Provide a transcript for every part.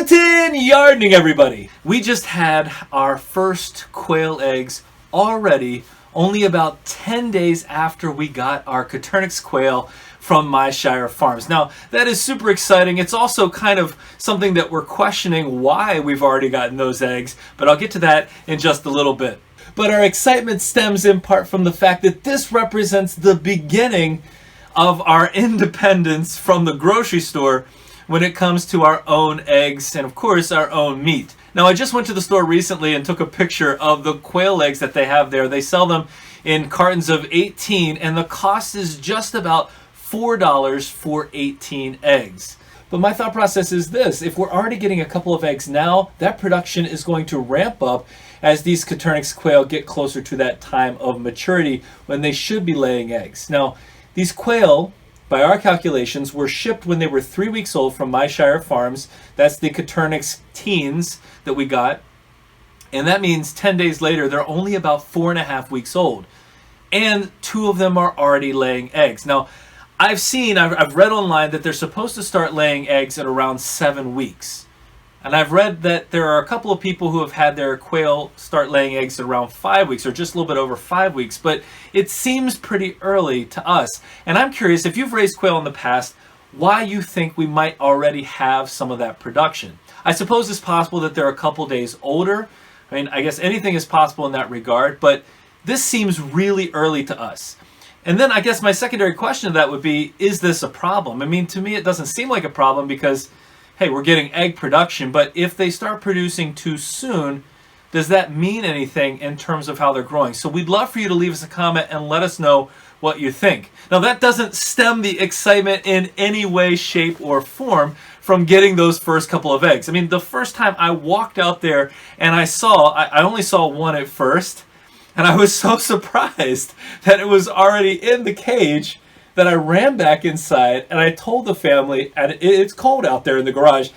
Guten Yardening, everybody! We just had our first quail eggs already, only about 10 days after we got our Coturnix Quail from Myshire Farms. Now, that is super exciting. It's also kind of something that we're questioning why we've already gotten those eggs, but I'll get to that in just a little bit. But our excitement stems in part from the fact that this represents the beginning of our independence from the grocery store when it comes to our own eggs and, of course, our own meat. Now, I just went to the store recently and took a picture of the quail eggs that they have there. They sell them in cartons of 18, and the cost is just about $4 for 18 eggs. But my thought process is this: if we're already getting a couple of eggs now, that production is going to ramp up as these Coturnix quail get closer to that time of maturity when they should be laying eggs. Now, these quail, by our calculations, were shipped when they were 3 weeks old from Myshire Farms. That's the Coturnix teens that we got. And that means 10 days later, they're only about 4.5 weeks old. And 2 of them are already laying eggs. Now, I've read online that they're supposed to start laying eggs at around 7 weeks. And I've read that there are a couple of people who have had their quail start laying eggs at around 5 weeks, or just a little bit over 5 weeks, but it seems pretty early to us. And I'm curious, if you've raised quail in the past, why you think we might already have some of that production. I suppose it's possible that they're a couple days older. I mean, I guess anything is possible in that regard, but this seems really early to us. And then I guess my secondary question to that would be, is this a problem? I mean, to me, it doesn't seem like a problem because, hey, we're getting egg production, but if they start producing too soon, does that mean anything in terms of how they're growing? So we'd love for you to leave us a comment and let us know what you think. Now, that doesn't stem the excitement in any way, shape, or form from getting those first couple of eggs. I mean, the first time I walked out there and I only saw one at first, and I was so surprised that it was already in the cage that I ran back inside and I told the family, and it's cold out there in the garage,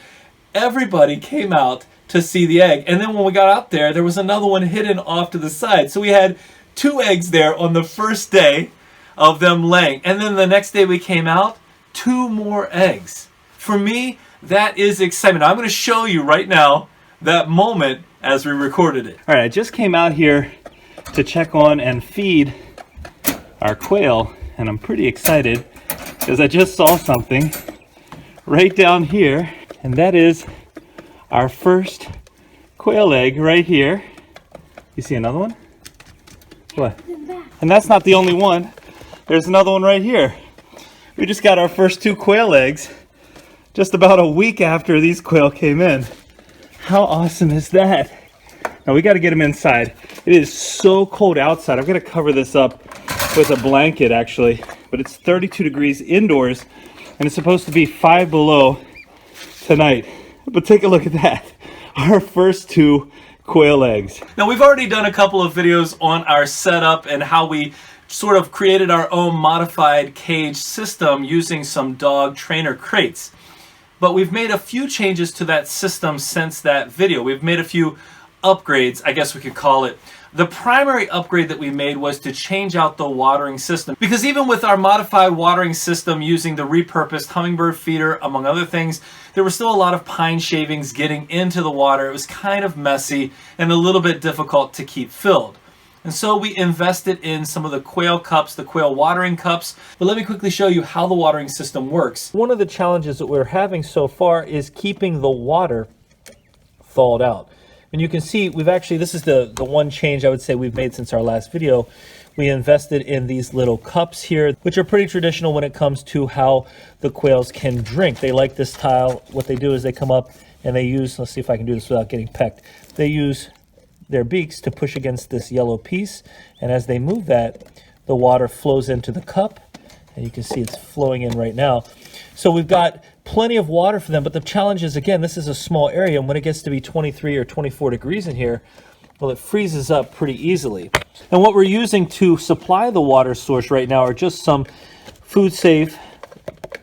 everybody came out to see the egg. And then when we got out there, there was another one hidden off to the side. So we had 2 eggs there on the first day of them laying. And then the next day we came out, 2 more eggs. For me, that is excitement. I'm going to show you right now that moment as we recorded it. All right, I just came out here to check on and feed our quail, and I'm pretty excited because I just saw something right down here, and that is our first quail egg right here. You see another one? What? And that's not the only one. There's another one right here. We just got our first 2 quail eggs just about a week after these quail came in. How awesome is that? Now we got to get them inside. It is so cold outside. I'm going to cover this up with a blanket actually, but it's 32 degrees indoors and it's supposed to be 5 below tonight. But take a look at that. Our first 2 quail eggs. Now, we've already done a couple of videos on our setup and how we sort of created our own modified cage system using some dog trainer crates. But we've made a few changes to that system since that video. We've made a few upgrades, I guess we could call it. The primary upgrade that we made was to change out the watering system, because even with our modified watering system using the repurposed hummingbird feeder, among other things, there was still a lot of pine shavings getting into the water. It was kind of messy and a little bit difficult to keep filled. And so we invested in some of the quail cups, the quail watering cups. But let me quickly show you how the watering system works. One of the challenges that we're having so far is keeping the water thawed out. And you can see we've actually, this is the one change I would say we've made since our last video. We invested in these little cups here, which are pretty traditional when it comes to how the quails can drink. They like this style. What they do is they come up and they use, let's see if I can do this without getting pecked. They use their beaks to push against this yellow piece. And as they move that, the water flows into the cup. And you can see it's flowing in right now. So we've got plenty of water for them, but the challenge is, again, this is a small area, and when it gets to be 23 or 24 degrees in here, well, it freezes up pretty easily. And what we're using to supply the water source right now are just some food-safe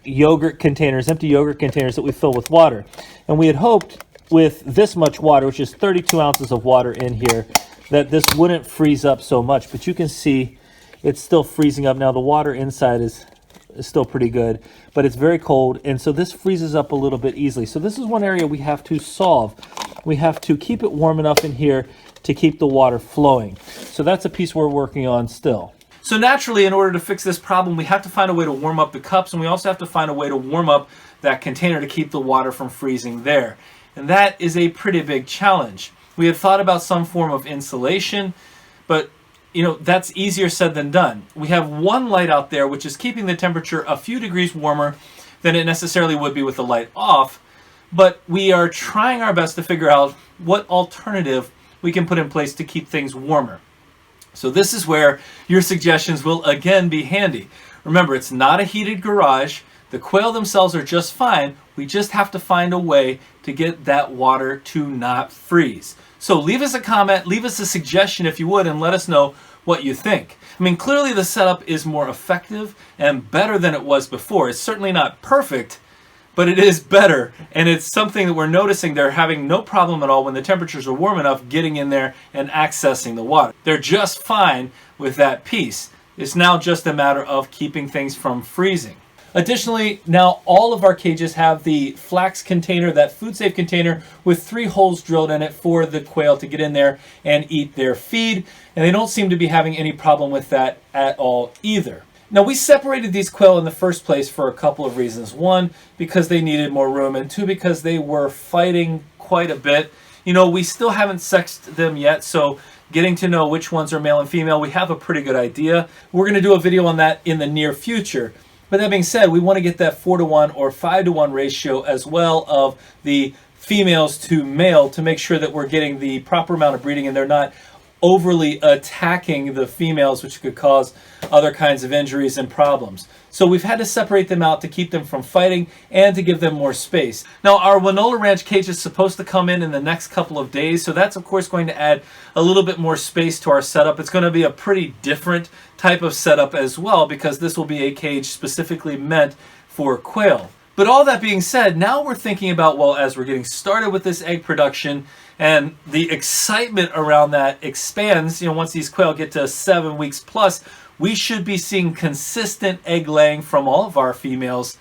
yogurt containers, empty yogurt containers that we fill with water. And we had hoped with this much water, which is 32 ounces of water in here, that this wouldn't freeze up so much, but you can see it's still freezing up now. The water inside is is still pretty good, but it's very cold, and so this freezes up a little bit easily. So this is one area we have to solve. We have to keep it warm enough in here to keep the water flowing. So that's a piece we're working on still. So naturally, in order to fix this problem, we have to find a way to warm up the cups, and we also have to find a way to warm up that container to keep the water from freezing there. And that is a pretty big challenge. We had thought about some form of insulation, but you know, that's easier said than done. We have one light out there which is keeping the temperature a few degrees warmer than it necessarily would be with the light off, but we are trying our best to figure out what alternative we can put in place to keep things warmer. So this is where your suggestions will again be handy. Remember, it's not a heated garage. The quail themselves are just fine. We just have to find a way to get that water to not freeze. So leave us a comment, leave us a suggestion if you would, and let us know what you think. I mean, clearly the setup is more effective and better than it was before. It's certainly not perfect, but it is better, and it's something that we're noticing they're having no problem at all when the temperatures are warm enough getting in there and accessing the water. They're just fine with that piece. It's now just a matter of keeping things from freezing. Additionally, now all of our cages have the flax container, that food safe container with 3 holes drilled in it for the quail to get in there and eat their feed, and they don't seem to be having any problem with that at all either. Now, we separated these quail in the first place for a couple of reasons. One, because they needed more room, and 2, because they were fighting quite a bit. You know, we still haven't sexed them yet, so getting to know which ones are male and female, we have a pretty good idea. We're going to do a video on that in the near future. But that being said, we want to get that 4-to-1 or 5-to-1 ratio as well of the females to male to make sure that we're getting the proper amount of breeding and they're not overly attacking the females, which could cause other kinds of injuries and problems. So we've had to separate them out to keep them from fighting and to give them more space. Now, our Wynola Ranch cage is supposed to come in the next couple of days, so that's of course going to add a little bit more space to our setup. It's going to be a pretty different type of setup as well, because this will be a cage specifically meant for quail. But all that being said, now we're thinking about, well, as we're getting started with this egg production and the excitement around that expands, you know, once these quail get to 7 weeks plus, we should be seeing consistent egg laying from all of our females.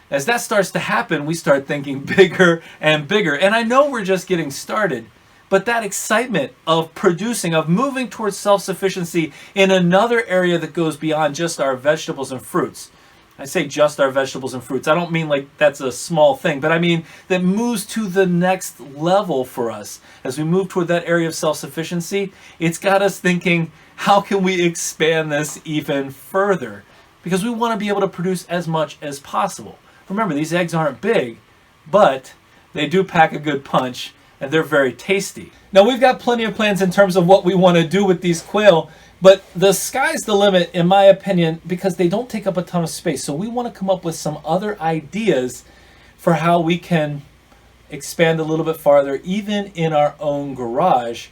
As that starts to happen, we start thinking bigger and bigger. And I know we're just getting started, but that excitement of producing, of moving towards self-sufficiency in another area that goes beyond just our vegetables and fruits. I say just our vegetables and fruits. I don't mean like that's a small thing, but I mean that moves to the next level for us. As we move toward that area of self-sufficiency, it's got us thinking, how can we expand this even further? Because we want to be able to produce as much as possible. Remember, these eggs aren't big, but they do pack a good punch, and they're very tasty. Now, we've got plenty of plans in terms of what we want to do with these quail, but the sky's the limit, in my opinion, because they don't take up a ton of space. So we want to come up with some other ideas for how we can expand a little bit farther, even in our own garage.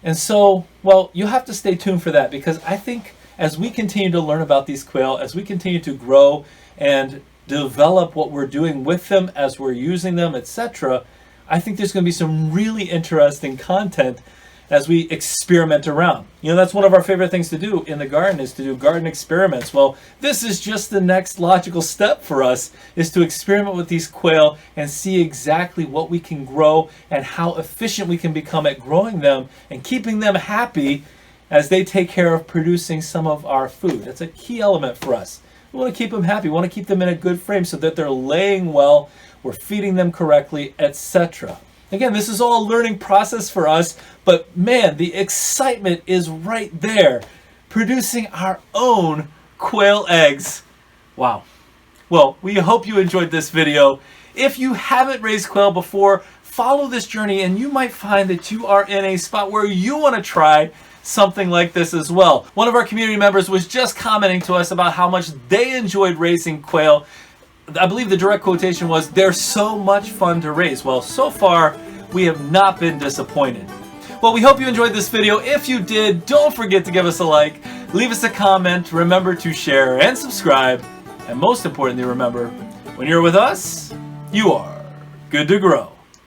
And so, well, you'll have to stay tuned for that, because I think as we continue to learn about these quail, as we continue to grow and develop what we're doing with them, as we're using them, etc., I think there's going to be some really interesting content as we experiment around. You know, that's one of our favorite things to do in the garden, is to do garden experiments. Well, this is just the next logical step for us, is to experiment with these quail and see exactly what we can grow and how efficient we can become at growing them and keeping them happy as they take care of producing some of our food. That's a key element for us. We want to keep them happy. We want to keep them in a good frame so that they're laying well, we're feeding them correctly, etc. Again, this is all a learning process for us, but man, the excitement is right there. Producing our own quail eggs. Wow. Well, we hope you enjoyed this video. If you haven't raised quail before, follow this journey and you might find that you are in a spot where you want to try something like this as well. One of our community members was just commenting to us about how much they enjoyed raising quail. I believe the direct quotation was, "They're so much fun to raise." Well, so far, we have not been disappointed. Well, we hope you enjoyed this video. If you did, don't forget to give us a like, leave us a comment, remember to share and subscribe, and most importantly, remember, when you're with us, you are good to grow.